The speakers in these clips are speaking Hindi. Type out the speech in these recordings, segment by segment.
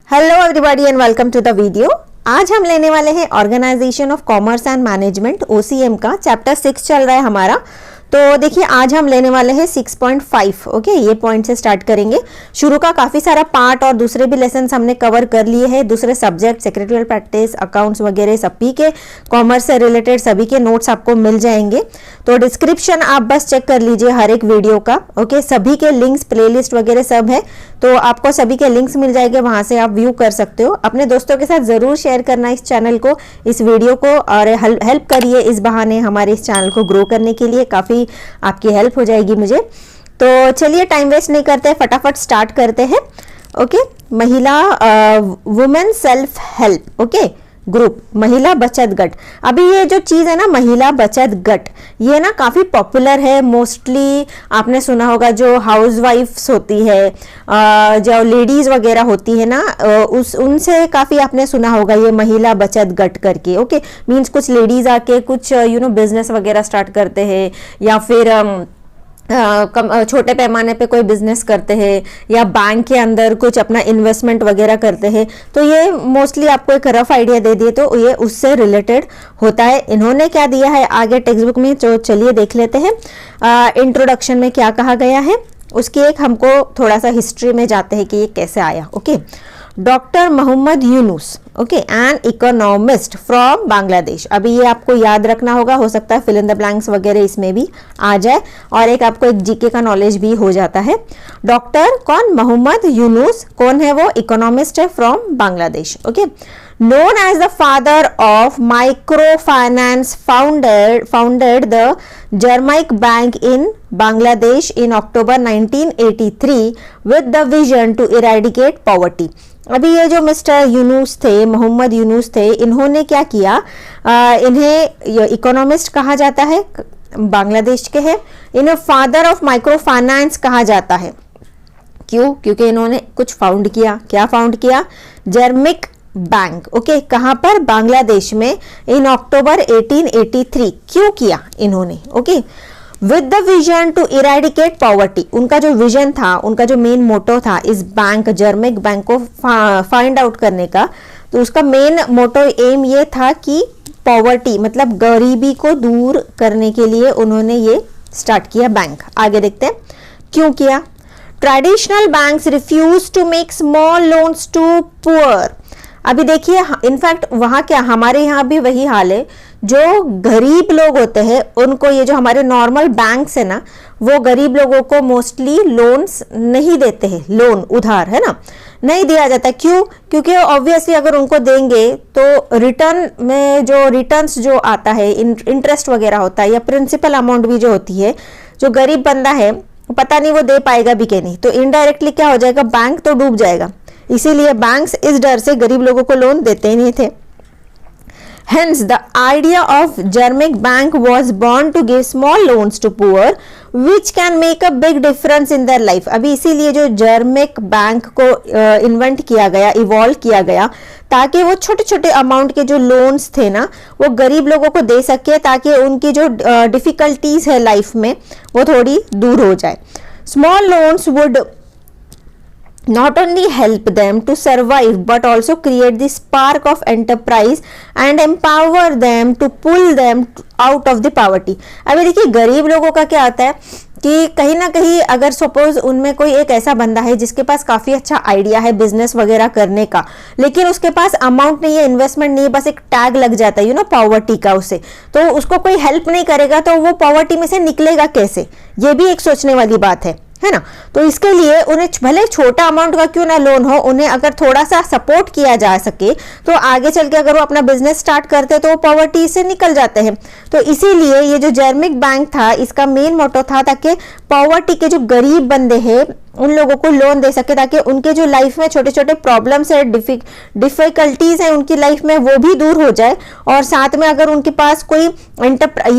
Hello everybody and welcome to the video. आज हम लेने वाले हैं organisation of commerce and management OCM का चैप्टर 6 चल रहा है हमारा। तो देखिए आज हम लेने वाले हैं 6.5। ओके, ये पॉइंट से स्टार्ट करेंगे। शुरू का काफी सारा पार्ट और दूसरे भी लेसन हमने कवर कर लिए हैं। दूसरे सब्जेक्ट सेक्रेटरियल प्रैक्टिस, अकाउंट्स वगैरह सभी के कॉमर्स से रिलेटेड सभी के नोट्स आपको मिल जाएंगे। तो डिस्क्रिप्शन आप बस चेक कर लीजिए हर एक वीडियो का। ओके, सभी के लिंक्स, प्लेलिस्ट वगैरह सब है, तो आपको सभी के लिंक्स मिल जाएंगे, वहां से आप व्यू कर सकते हो। अपने दोस्तों के साथ जरूर शेयर करना इस चैनल को, इस वीडियो को, और हेल्प करिए इस बहाने हमारे इस चैनल को ग्रो करने के लिए। काफी आपकी हेल्प हो जाएगी मुझे। तो चलिए टाइम वेस्ट नहीं करते, फटाफट स्टार्ट करते हैं। ओके, महिला वुमेन सेल्फ हेल्प ग्रुप, महिला बचत गट। अभी ये जो चीज है ना महिला बचत गट, ये ना काफी पॉपुलर है। मोस्टली आपने सुना होगा, जो हाउसवाइफ्स होती है, जो लेडीज वगैरह होती है ना, उनसे काफी आपने सुना होगा ये महिला बचत गट करके। ओके, मींस कुछ लेडीज आके कुछ बिजनेस वगैरह स्टार्ट करते हैं, या फिर छोटे पैमाने पे कोई बिजनेस करते हैं, या बैंक के अंदर कुछ अपना इन्वेस्टमेंट वगैरह करते हैं। तो ये मोस्टली आपको एक रफ आइडिया दे दिए, तो ये उससे रिलेटेड होता है। इन्होंने क्या दिया है आगे टेक्स्ट बुक में, तो चलिए देख लेते हैं इंट्रोडक्शन में क्या कहा गया है। उसकी एक हमको थोड़ा सा हिस्ट्री में जाते हैं कि ये कैसे आया। Okay, doctor Mohammad Yunus, okay, an economist from Bangladesh. अभी ये आपको याद रखना होगा, हो सकता है फिल इन द ब्लैंक्स वगैरह इसमें भी आ जाए, और एक आपको एक जीके का नॉलेज भी हो जाता है। डॉक्टर कौन? मोहम्मद यूनुस। कौन है वो? इकोनॉमिस्ट है from Bangladesh. Okay, known as the father of microfinance, founded the Jarmic Bank in Bangladesh in October 1983 with the vision to eradicate poverty. अभी ये जो मिस्टर यूनुस थे, मोहम्मद यूनुस थे, इन्होंने क्या किया, इन्हें इकोनॉमिस्ट कहा जाता है, बांग्लादेश के हैं। इन्हें फादर ऑफ माइक्रो फाइनेंस कहा जाता है। क्यों? क्योंकि इन्होंने कुछ फाउंड किया। क्या फाउंड किया? जर्मिक बैंक। ओके, कहां पर? बांग्लादेश में, इन अक्टूबर 1883। क्यों किया इन्होंने? Okay, with the vision to eradicate poverty. उनका जो विजन था, उनका जो मेन मोटो था इस बैंक, जर्मिक बैंक को फाइंड आउट करने का, तो उसका मेन मोटो एम ये था कि पॉवर्टी मतलब गरीबी को दूर करने के लिए उन्होंने ये स्टार्ट किया बैंक। आगे देखते हैं क्यों किया। Traditional banks refuse to make small loans to poor. अभी देखिए, इनफैक्ट वहां क्या, हमारे यहाँ भी वही हाल है। जो गरीब लोग होते हैं उनको ये जो हमारे नॉर्मल बैंक्स है ना, वो गरीब लोगों को मोस्टली लोन्स नहीं देते हैं। लोन उधार है ना, नहीं दिया जाता। क्यों? क्योंकि ऑब्वियसली अगर उनको देंगे तो रिटर्न में जो रिटर्न्स जो आता है, इंटरेस्ट वगैरह होता है, या प्रिंसिपल अमाउंट भी जो होती है, जो गरीब बंदा है पता नहीं वो दे पाएगा भी कि नहीं। तो इनडायरेक्टली क्या हो जाएगा, बैंक तो डूब जाएगा। इसीलिए बैंक्स इस डर से गरीब लोगों को लोन देते ही नहीं थे। Hence, the idea of Jarmic Bank was born to give small loans to poor, which can make a big difference in their life. अभी इसीलिए जो जर्मिक बैंक को इन्वेंट किया गया, इवॉल्व किया गया, ताकि वो छोटे छोटे अमाउंट के जो लोन्स थे ना, वो गरीब लोगों को दे सके, ताकि उनकी जो डिफिकल्टीज है लाइफ में वो थोड़ी दूर हो जाए। Small loans would not only help them to survive but also create the spark of enterprise and empower them to pull them out of the poverty. अभी देखिए गरीब लोगों का क्या आता है कि कहीं ना कहीं अगर सपोज उनमें कोई एक ऐसा बंदा है जिसके पास काफी अच्छा आइडिया है बिजनेस वगैरह करने का, लेकिन उसके पास अमाउंट नहीं है, इन्वेस्टमेंट नहीं है, बस एक टैग लग जाता है पॉवर्टी का उसे, तो उसको कोई हेल्प नहीं करेगा, तो वो पॉवर्टी में से निकलेगा कैसे? ये भी एक सोचने वाली बात है ना। तो इसके लिए उन्हें भले छोटा अमाउंट का क्यों ना लोन हो, उन्हें अगर थोड़ा सा सपोर्ट किया जा सके तो आगे चल के अगर वो अपना बिजनेस स्टार्ट करते हैं तो वो पॉवर्टी से निकल जाते हैं। तो इसीलिए ये जो जर्मिक बैंक था, इसका मेन मोटो था ताकि पॉवर्टी के जो गरीब बंदे हैं उन लोगों को लोन दे सके, ताकि उनके जो लाइफ में छोटे छोटे प्रॉब्लम्स है, डिफिकल्टीज है उनकी लाइफ में, वो भी दूर हो जाए। और साथ में अगर उनके पास कोई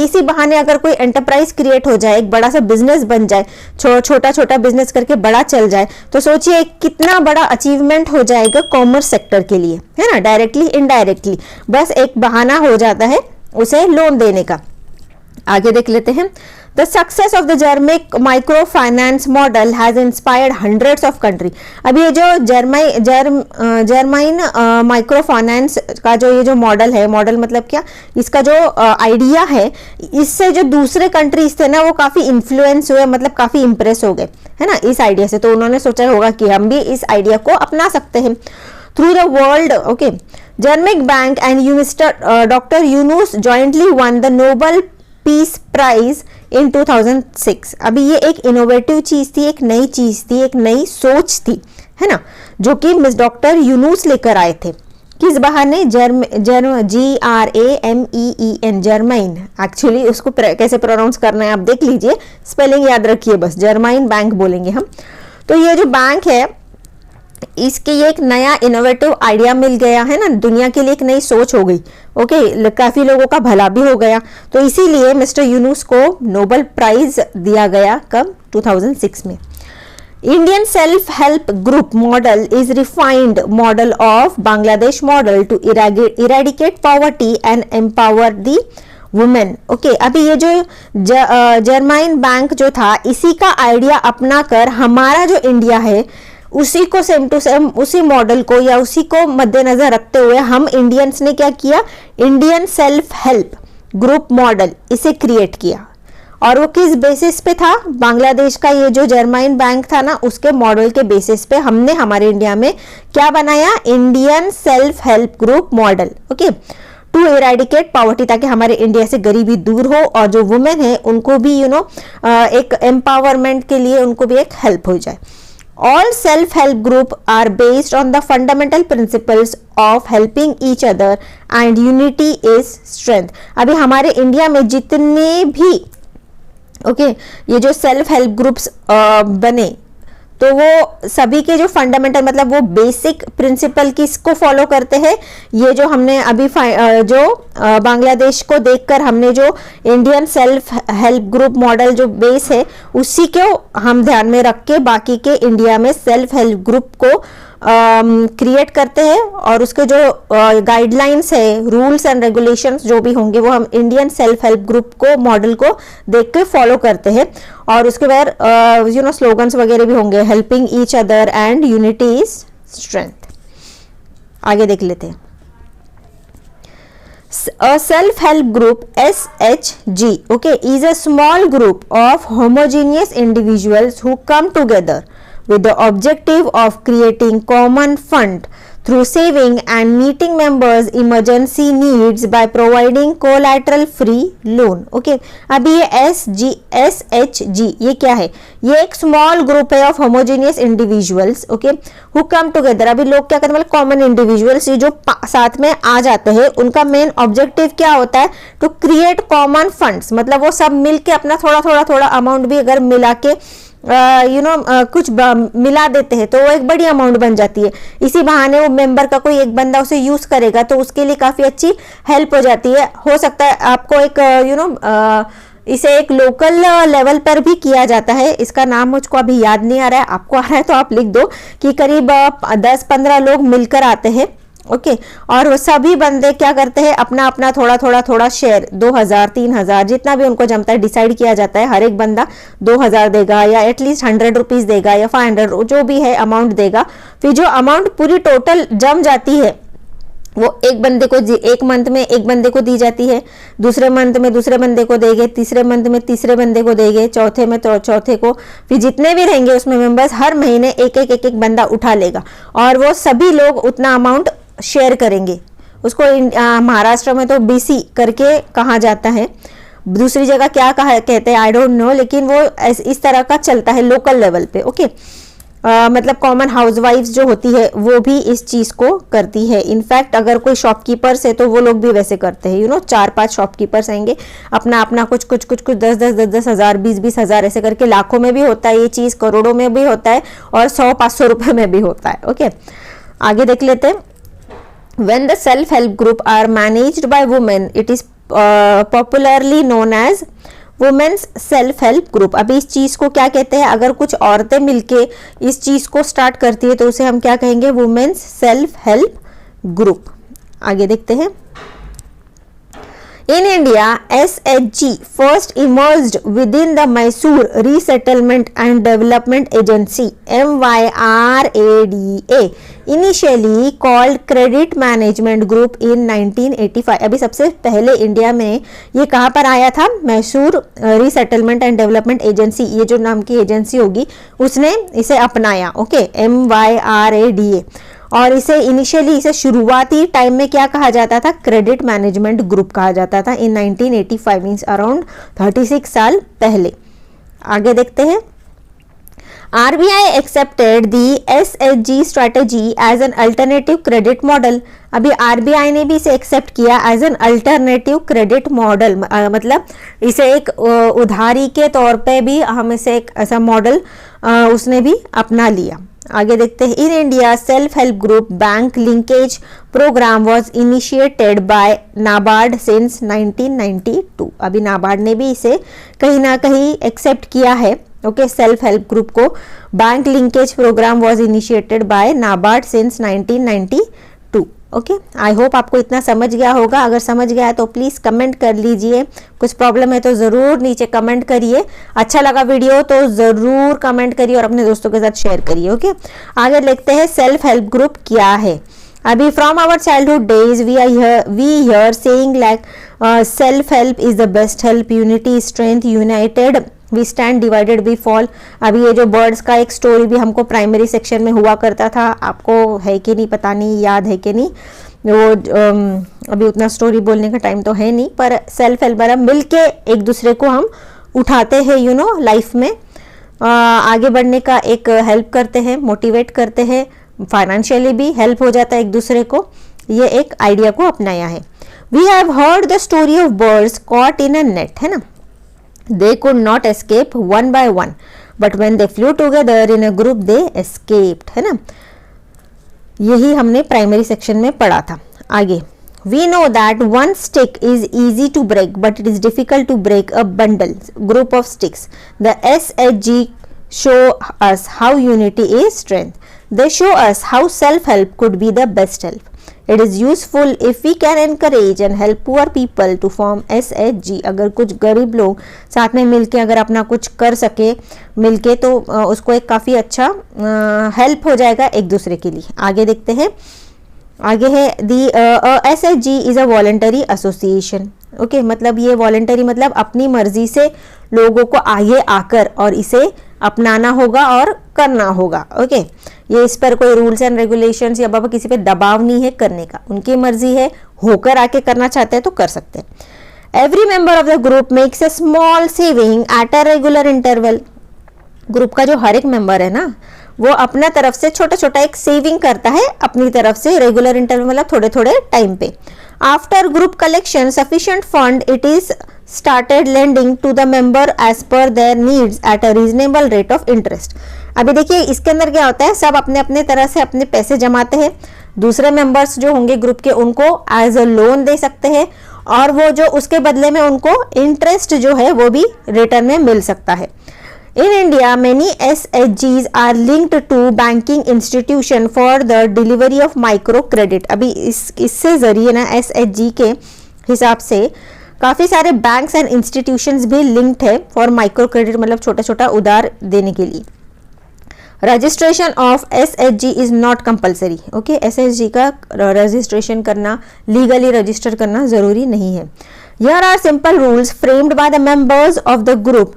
इसी बहाने अगर कोई एंटरप्राइज क्रिएट हो जाए, एक बड़ा सा बिजनेस बन जाए, छोटा छोटा बिजनेस करके बड़ा चल जाए, तो सोचिए कितना बड़ा अचीवमेंट हो जाएगा कॉमर्स सेक्टर के लिए, है ना। डायरेक्टली इनडायरेक्टली बस एक बहाना हो जाता है उसे लोन देने का। आगे देख लेते हैं। The success of the Grameen microfinance model has inspired hundreds of country. अभी ये जो जर्माइन माइक्रो फाइनेंस का जो ये जो मॉडल है, मॉडल मतलब क्या, इसका जो आइडिया है, इससे जो दूसरे कंट्रीज थे ना वो काफी इन्फ्लुएंस हुए, मतलब काफी इंप्रेस हो गए, है ना, इस आइडिया से। तो उन्होंने सोचा होगा कि हम भी इस आइडिया को अपना सकते हैं। Through the world, okay, Grameen Bank and doctor Yunus jointly won the Nobel Peace Prize in 2006। अभी ये एक इनोवेटिव चीज थी, एक नई चीज थी, एक नई सोच थी, है ना, जो कि मिस डॉक्टर यूनुस लेकर आए थे। किस बहाने? GRAMEEN, जर्माइन। एक्चुअली उसको कैसे प्रोनाउंस करना है आप देख लीजिए, स्पेलिंग याद रखिए बस, जर्माइन बैंक बोलेंगे हम। तो ये जो बैंक है, इसके ये एक नया इनोवेटिव आइडिया मिल गया है ना, दुनिया के लिए एक नई सोच हो गई। ओके, काफी लोगों का भला भी हो गया। तो इसीलिए मिस्टर यूनुस को नोबेल प्राइज दिया गया, कब? 2006 में। Indian self help group model is refined model of Bangladesh model to eradicate poverty and empower the women. Okay, अभी ये जो जर्माइन बैंक जो था, इसी का आइडिया अपना कर हमारा जो इंडिया है, उसी को सेम टू सेम, उसी मॉडल को या उसी को मद्देनजर रखते हुए हम इंडियंस ने क्या किया? Indian self help group model इसे क्रिएट किया। और वो किस बेसिस पे था? बांग्लादेश का ये जो जर्माइन बैंक था ना, उसके मॉडल के बेसिस पे हमने हमारे इंडिया में क्या बनाया? Indian self help group model. Okay, to eradicate poverty, ताकि हमारे इंडिया से गरीबी दूर हो और जो वुमेन है उनको भी एक एम्पावरमेंट के लिए उनको भी एक हेल्प हो जाए। All self-help group are based on the fundamental principles of helping each other and unity is strength। अभी हमारे इंडिया में जितने भी ये जो सेल्फ हेल्प ग्रुप्स बने, तो वो सभी के जो फंडामेंटल, मतलब वो बेसिक प्रिंसिपल किसको फॉलो करते हैं? ये जो हमने अभी बांग्लादेश को देखकर हमने जो Indian self help group model जो बेस है, उसी को हम ध्यान में रख के बाकी के इंडिया में सेल्फ हेल्प ग्रुप को क्रिएट करते हैं। और उसके जो गाइडलाइंस है, रूल्स एंड रेगुलेशंस जो भी होंगे, वो हम इंडियन सेल्फ हेल्प ग्रुप को मॉडल को देख के फॉलो करते हैं। और उसके बाद स्लोगन्स वगैरह भी होंगे, helping each other and unity is strength. आगे देख लेते हैं। A self-help group SHG, okay, is a small group of homogeneous individuals who come together with the objective of creating common fund through saving and meeting members emergency needs by providing collateral free loan। okay, अभी ये SHG ये क्या है? ये एक स्मॉल ग्रुप है of homogeneous individuals, okay, who come together. अभी लोग क्या करते हैं? मतलब कॉमन इंडिविजुअल्स जो साथ में आ जाते हैं, उनका मेन ऑब्जेक्टिव क्या होता है? टू क्रिएट कॉमन फंड्स, मतलब वो सब मिलके अपना थोड़ा अमाउंट भी अगर मिला के कुछ मिला देते हैं तो वो एक बड़ी अमाउंट बन जाती है। इसी बहाने वो मेंबर का कोई एक बंदा उसे यूज करेगा तो उसके लिए काफी अच्छी हेल्प हो जाती है। हो सकता है आपको एक इसे एक लोकल लेवल पर भी किया जाता है, इसका नाम मुझको अभी याद नहीं आ रहा है, आपको आ रहा है तो आप लिख दो कि करीब 10-15 लोग मिलकर आते हैं, ओके, और वो सभी बंदे क्या करते हैं? अपना अपना थोड़ा शेयर 2000 3000 जितना भी उनको जमता है डिसाइड किया जाता है। हर एक बंदा 2000 देगा या एटलीस्ट 100 रुपीज देगा या 500, जो भी है अमाउंट देगा। फिर जो अमाउंट पूरी टोटल जम जाती है वो एक बंदे को, एक मंथ में एक बंदे को दी जाती है, दूसरे मंथ में दूसरे बंदे को देंगे, तीसरे मंथ में तीसरे बंदे को देंगे, चौथे में तो चौथे को, फिर जितने भी रहेंगे उसमें मेंबर्स हर महीने एक एक बंदा उठा लेगा और वो सभी लोग उतना अमाउंट शेयर करेंगे। उसको महाराष्ट्र में तो बीसी करके कहा जाता है, दूसरी जगह क्या कहते हैं आई डोंट नो, लेकिन वो इस तरह का चलता है लोकल लेवल पे, ओके। मतलब कॉमन हाउसवाइफ्स जो होती है वो भी इस चीज को करती है। इनफैक्ट अगर कोई शॉपकीपर्स है तो वो लोग भी वैसे करते हैं, 4-5 शॉपकीपर्स आएंगे, अपना कुछ 10 हजार 20 हजार ऐसे करके, लाखों में भी होता है ये चीज, करोड़ों में भी होता है और 100-500 रुपए में भी होता है, ओके। आगे देख लेते हैं। When the self-help group are managed by women, it is popularly known as women's self help group. अभी इस चीज को क्या कहते हैं? अगर कुछ औरतें मिलके इस चीज को स्टार्ट करती है तो उसे हम क्या कहेंगे? Women's self help group. आगे देखते हैं। In India, SHG first emerged within the Mysore Resettlement and Development Agency MYRADA, initially called Credit Management Group in 1985. अभी सबसे पहले इंडिया में ये कहाँ पर आया था? Mysore resettlement and development agency, ये जो नाम की एजेंसी होगी उसने इसे अपनाया. Okay, MYRADA. और इसे इनिशियली, इसे शुरुआती टाइम में क्या कहा जाता था? क्रेडिट मैनेजमेंट ग्रुप कहा जाता था इन 1985, मीन्स अराउंड 36 साल पहले. आगे देखते हैं. RBI accepted the SHG strategy as an alternative credit model. अभी RBI ने भी इसे एक्सेप्ट किया as an alternative credit model, मतलब इसे एक उधारी के तौर पे भी हम इसे एक ऐसा मॉडल उसने भी अपना लिया. आगे देखते हैं. In India self help group bank linkage programme was initiated by NABARD since 1992. अभी नाबार्ड ने भी इसे कहीं ना कहीं एक्सेप्ट किया है. ओके, सेल्फ हेल्प ग्रुप को bank linkage programme was initiated by NABARD since 1992. Okay, I hope आपको इतना समझ गया होगा. अगर समझ गया है तो प्लीज़ कमेंट कर लीजिए. कुछ प्रॉब्लम है तो ज़रूर नीचे कमेंट करिए. अच्छा लगा वीडियो तो ज़रूर कमेंट करिए और अपने दोस्तों के साथ शेयर करिए. ओके, आगे देखते हैं सेल्फ हेल्प ग्रुप क्या है. अभी from our childhood days we hear saying like self help is the best help, unity strength, united we stand, divided we fall. अभी ये जो बर्ड्स का एक स्टोरी भी हमको प्राइमरी सेक्शन में हुआ करता था, आपको है कि नहीं पता नहीं, याद है कि नहीं. वो अभी उतना स्टोरी बोलने का टाइम तो है नहीं, पर सेल्फ हेल्प वाला मिल के एक दूसरे को हम उठाते हैं यू नो लाइफ में, आगे बढ़ने का एक हेल्प करते हैं, मोटिवेट करते हैं, फाइनेंशियली भी हेल्प हो जाता है एक दूसरे को. ये एक आइडिया को अपनाया है. We have heard the story of birds caught in a net, है ना. They could not escape one by one, but when they flew together in a group, they escaped, है ना. यही हमने प्राइमरी सेक्शन में पढ़ा था. आगे, we know that one stick is easy to break, but it is difficult to break a bundle, group of sticks. The SHG show us how unity is strength. They show us how self-help could be the best help. It is useful if we can encourage and help poor people to form SHG. अगर कुछ गरीब लोग साथ में मिलके अगर अपना कुछ कर सके मिलके तो उसको एक काफ़ी अच्छा हेल्प हो जाएगा एक दूसरे के लिए. आगे देखते हैं. आगे है दी SHG is a voluntary association. Okay, मतलब ये वॉलंटरी मतलब अपनी मर्जी से लोगों को आगे आकर और इसे अपनाना होगा और करना होगा. ओके, ये इस पर कोई रूल्स एंड रेगुलेशंस या बाबा किसी पे दबाव नहीं है करने का, उनकी मर्जी है, होकर आके करना चाहते हैं तो कर सकते हैं. Every member of the group makes a small saving at a regular interval. Group का जो हर एक मेंबर है ना, वो अपना तरफ से छोटा छोटा एक सेविंग करता है अपनी तरफ से, रेगुलर इंटरवल मतलब थोड़े थोड़े टाइम पे. After group collection sufficient fund it is started lending to the member as per their needs at a reasonable rate of interest. अभी देखिए इसके अंदर क्या होता है, सब अपने अपने तरह से अपने पैसे जमाते हैं, दूसरे मेंबर्स जो होंगे ग्रुप के उनको एज अ लोन दे सकते हैं और वो जो उसके बदले में उनको इंटरेस्ट जो है वो भी रिटर्न में मिल सकता है. In India, many SHGs are linked to banking institution for the delivery of micro credit. अभी इससे जरिए ना SHG के हिसाब से काफ़ी सारे बैंक्स एंड इंस्टीट्यूशंस भी लिंक्ड है फॉर माइक्रो क्रेडिट, मतलब छोटा छोटा उधार देने के लिए. Registration of SHG is not compulsory. Okay, SHG का रजिस्ट्रेशन करना, लीगली रजिस्टर करना ज़रूरी नहीं है. Here are simple rules framed by the members of the group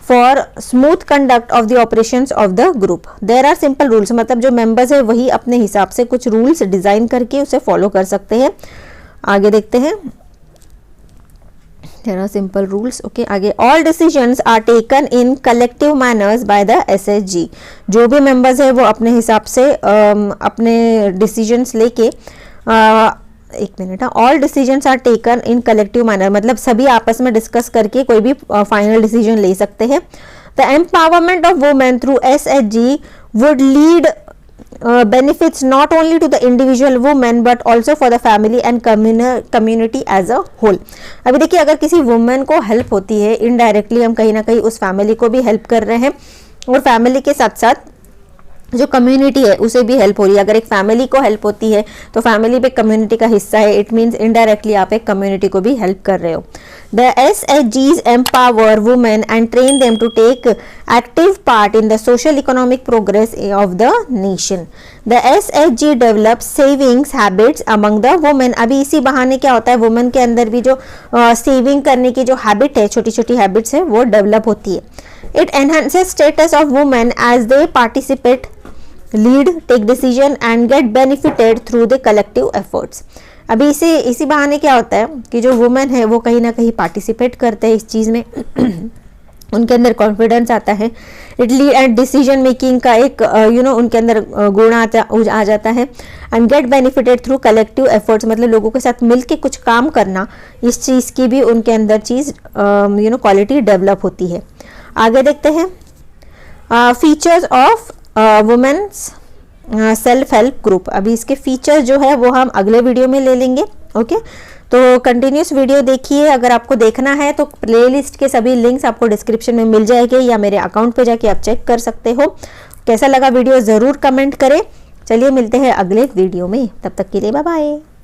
for smooth conduct of the operations of the group. There are simple rules, मतलब जो मेंबर्स है वही अपने हिसाब से कुछ रूल्स डिज़ाइन करके उसे फॉलो कर सकते हैं. आगे देखते हैं. There are simple rules. Okay, आगे all decisions are taken in collective manners by the SHG. जो भी members है वो अपने हिसाब से अपने decisions लेके एक minute, all decisions are taken in collective manner मतलब सभी आपस में डिस्कस करके कोई भी फाइनल डिसीजन ले सकते हैं. The empowerment of women through SHG would lead benefits not only to the individual woman but also for the family and community as a whole. अभी देखिए अगर किसी वुमेन को हेल्प होती है इनडायरेक्टली हम कहीं ना कहीं उस फैमिली को भी हेल्प कर रहे हैं और फैमिली के साथ साथ जो कम्युनिटी है उसे भी हेल्प हो रही है। अगर एक फैमिली को हेल्प होती है तो फैमिली भी कम्युनिटी का हिस्सा है, इट मीन्स इनडायरेक्टली आप एक कम्युनिटी को भी हेल्प कर रहे हो। The SHGs empower women and train them to take active part in the social economic progress of the nation. The SHG develops savings habits among the women. अभी इसी बहाने क्या होता है, वुमेन के अंदर भी जो सेविंग करने की जो हैबिट है, छोटी छोटी हैबिट्स है, वो डेवलप होती है। It enhances status of women as they participate, lead, take decision and get benefited through the collective efforts. अभी इसी बहाने क्या होता है कि जो वुमेन है वो कहीं ना कहीं पार्टिसिपेट करते हैं इस चीज़ में उनके अंदर कॉन्फिडेंस आता है। It lead and decision making का एक उनके अंदर गुण आ जाता है। And get benefited through collective efforts, मतलब लोगों के साथ मिलके कुछ काम करना, इस चीज़ की भी उनके अंदर चीज़ क्वालिटी डेवलप होती है। आगे देखते हैं features of women's self help group. अभी इसके फीचर जो है वो हम अगले वीडियो में ले लेंगे। ओके, तो कंटिन्यूस वीडियो देखिए। अगर आपको देखना है तो प्लेलिस्ट के सभी लिंक्स आपको डिस्क्रिप्शन में मिल जाएंगे या मेरे अकाउंट पे जाके आप चेक कर सकते हो। कैसा लगा वीडियो ज़रूर कमेंट करें। चलिए मिलते हैं अगले वीडियो में, तब तक के लिए बाय बाय।